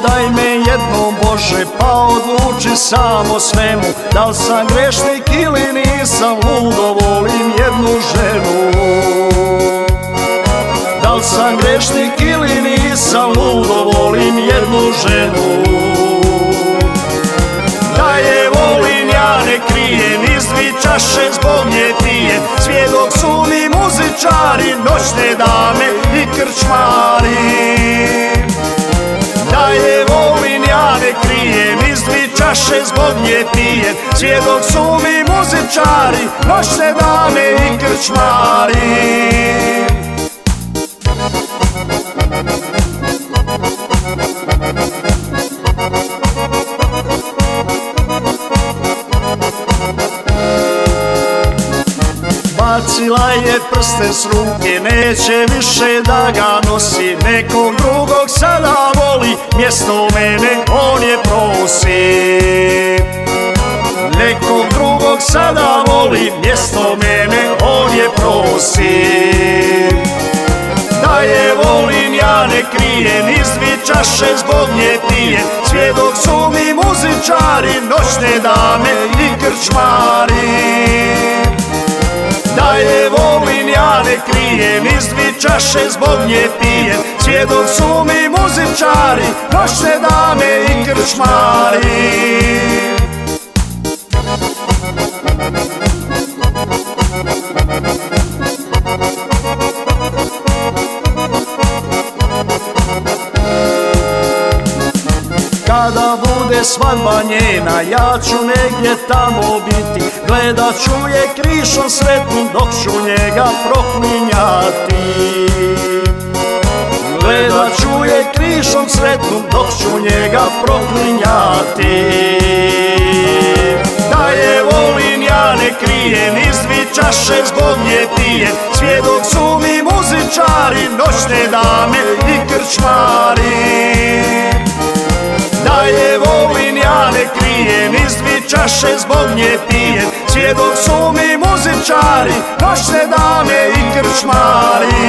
daj me jednom Bože, pa odluči sam o svemu. Da li sam grešnik ili nisam, ludo volim jednu ženu. Da li sam grešnik ili nisam, ludo volim jednu ženu. Da je volim ja ne krijem, iz 2 čaše zbog nje pijem. Svjedok su mi muzičari, noćne dame i krčmari. Da je volim ja ne krijem, iz 2 čaše zbog nje pijem. Svjedok su mi muzičari, noćne dame i krčmari. Bacila je prsten s ruke, neće više da ga nosi. Nekog drugog sada voli, mjesto mene on je prosi. Nekog drugog sada voli, mjesto mene on je prosi. Da je volim ja ne krijem, iz 2 čaše zbog nje pijem. Svjedok su mi muzičari, noćne dame i krčmari. Da je volim ja ne krijem, iz 2 čaše zbog nje pijem. Svjedok su mi muzičari, noćne dame i krčmari. Kada bude svadba njena, ja ću negdje tamo biti. Gledat ću je krišom sretnu, dok ću njega proklinjati. Gledat ću je krišom sretnu, dok ću njega proklinjati. Da je volim ja ne krijem, iz 2 čaše zbog nje pijem. Svjedok su mi muzičari, noćne dame i krčmari. Da je volim ja ne krijem, iz 2 čaše zbog nje pijem. Svjedok su mi muzičari, noćne dame i krčmari.